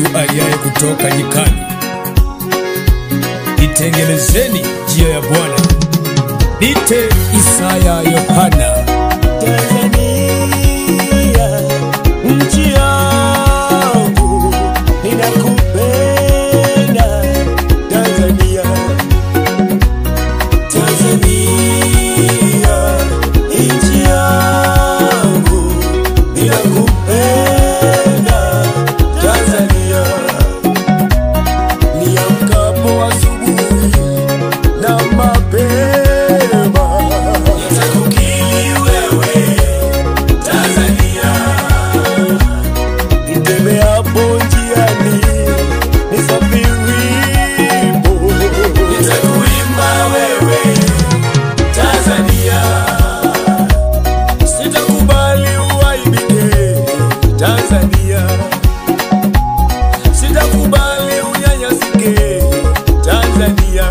mtu aliaye kutoka nyikani. Itengenezeni njia ya Bwana. Nite Isaya Yohana. Tanzania, nchi yangu, ninakupenda Tanzania. Tanzania, nchi yangu, ninakupenda Tanzania. Niamkapo asubuhi na mapema, nitakukiri wewe Tanzania. Nitembeapo njiani, nisafiripo, nitakuimba wewe Tanzania. Sitakubali uaibike Tanzania. Sitakubali unyanyasike Tanzania.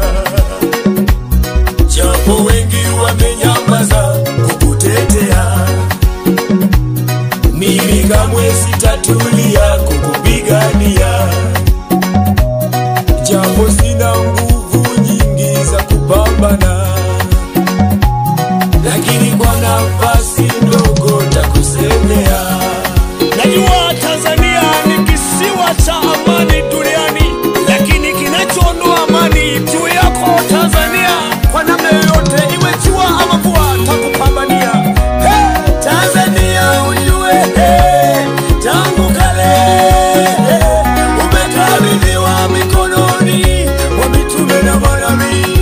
Japo wengi wamenyamaza kukutetea, mimi kamwe sitatulia kukupigania. Japo sina nguvu nyingi za kupambana, lakini kwa nafasi ndogo takusemea. Najua Tanzania ni kisiwa cha amani duniani, lakini kinachoondoa amani juu yako Tanzania, kwa namna yoyote, iwe jua ama mvua, takupambania. Hey, Tanzania ujue, tangu kale umekabidhiwa mikononi mwa mitume na manabii.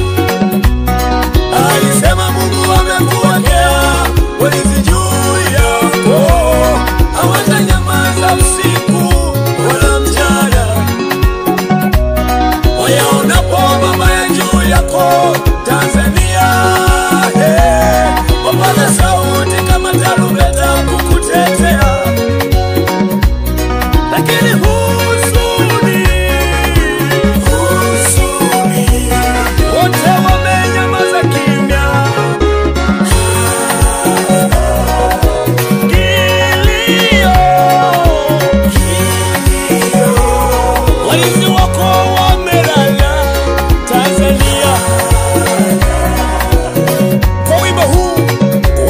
Alisema Mungu amekuwekea walinzi juu yako, hawatanyamaza usiku wala mchana. Wayaonapo mabaya juu yako Tanzania, wapaza sauti kama tarumbeta kukutetea. Lakini huzuni, wote wamenyamaza kimya. Kilio, walinzi wako wamelala Tanzania. Kwa wimbo huu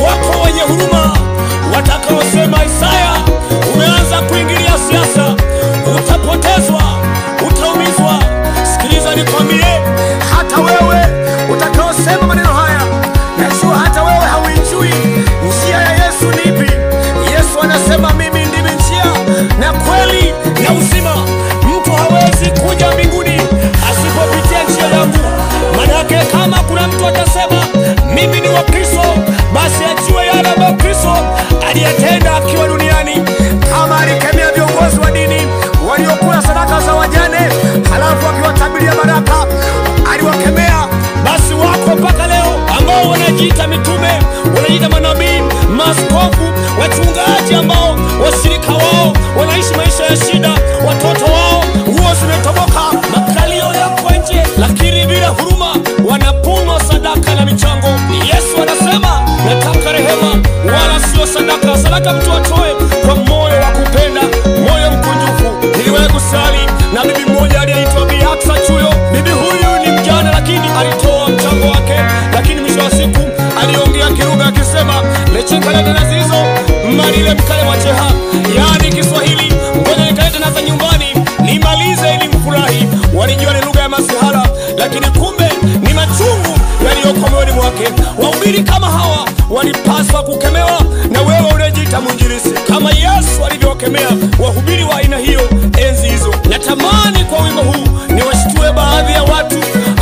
wako wenye huruma watakaosema, Isaya, umeanza kuingilia siasa, utapotezwa, utaumizwa. Sikiliza nikwambie, hata wewe utakaosema maneno haya, najua hata wewe hauijui njia ya Yesu ni ipi. Yesu anasema, mimi ndimi njia na kweli na uzima. Mtu hawezi kuja mbinguni asipopitia njia yangu. Maana yake kama kuna mtu atasema mimi ni wa Kristo, basi ajue yale ambayo Kristo aliyatenda akiwa duniani. Kama alikemea viongozi wa dini waliokula sadaka za wajane, halafu akiwatabiria baraka, aliwakemea. Basi wako mpaka leo ambao wanajiita mitume, wanajiita manabii, maaskofu, wachungaji, ambao washirika wao wanaishi maisha ya shida, watoto wao nguo zimetoboka, makalio yako nje, lakini bila huruma wanapunwa sadaka na michango. Yesu anasema, nataka rehema wala sio sadaka. Sadaka mtu atoe kwa moyo wa kupenda, moyo mkunjufu. Niliwahi kusali na bibi mmoja aliyeitwa Bi Aksa Chuyo. Bibi huyu ni mjane, lakini alitoa mchango wake, lakini mwisho wa siku aliongea kilugha akisema, lechekala nazizo malile mkale wacheha, yani Kiswahili, ngoja nikalete naza nyumbani nimalize ili mfurahi. Walijua ni lugha ya masihala, lakini kumbe ni machungu yaliyoko moyoni mwake. Wahubiri kama hawa walipaswa kukemewa, na wewe unajiita mwinjilisti kama Yesu alivyowakemea wahubiri wa aina hiyo enzi hizo. Natamani kwa wimbo huu niwashtue baadhi ya watu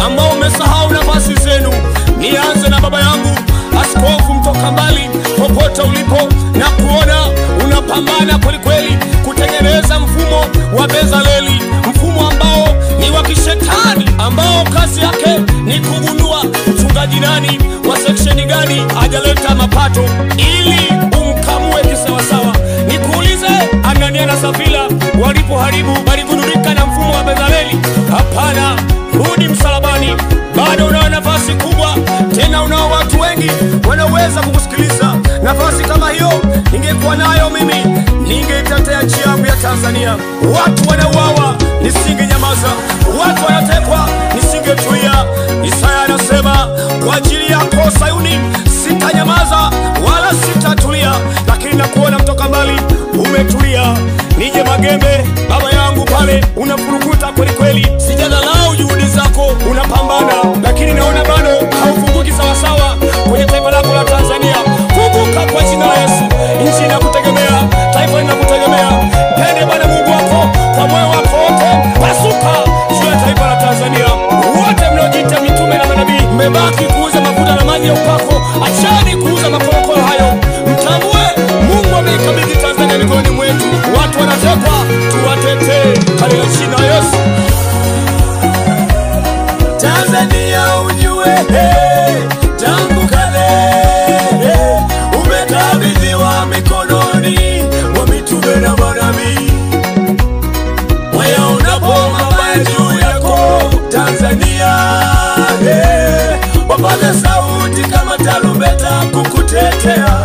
ambao umesahau nafasi zenu. Nianze na baba yangu askofu mtoka mbali, popote ulipo, na kuona unapambana kwelikweli kutengeneza mfumo wa Bezaleli, mfumo ambao ni wa kishetani, ambao kazi yake ni kugundua mchungaji nani wa seksheni gani hajaleta mapato ili umkamue kisawasawa. Nikuulize, Anania na Safira walipoharibu waligundulika na mfumo wa Bezaleli? Hapana, rudi msalabani. Bado unao nafasi kubwa, tena unao watu wengi wanaweza kukusikiliza. Nafasi kama hiyo ningekuwa nayo mimi, ningeitetea nchi yangu ya Tanzania. Watu wanauawa, nisingenyamaza. Watu wanatekwa, nisingetulia. Isaya anasema kwa ajili yako Sayuni sitanyamaza wala sitatulia. Lakini nakuona kutoka mbali umetulia. Nije Magembe baba yangu pale unafurukuta kweli kweli. Sijadharau juhudi zako, unapambana, lakini naona bado haufunguki sawa sawa kwenye taifa lako la Tanzania. Funguka kwa jina la Yesu. Nchi inakutegemea, taifa linakutegemea. Pende Bwana Mungu wako kwa moyo wako wote. Pasuka juu ya taifa la Tanzania. Wote mnaojiita mitume na manabii mmebaki kuuza mafuta na maji ya upako. Achani kuuza makorokoro hayo. Mtambue Mungu ameikabidhi Tanzania mikononi mwetu. Watu wanatekwa, tuwatetee katika jina la Yesu. Tanzania ujue tangu kale umekabidhiwa mikononi mwa mitume na manabii. Wayaonapo mabaya juu yako Tanzania, wapaza sauti kama tarumbeta kukutetea.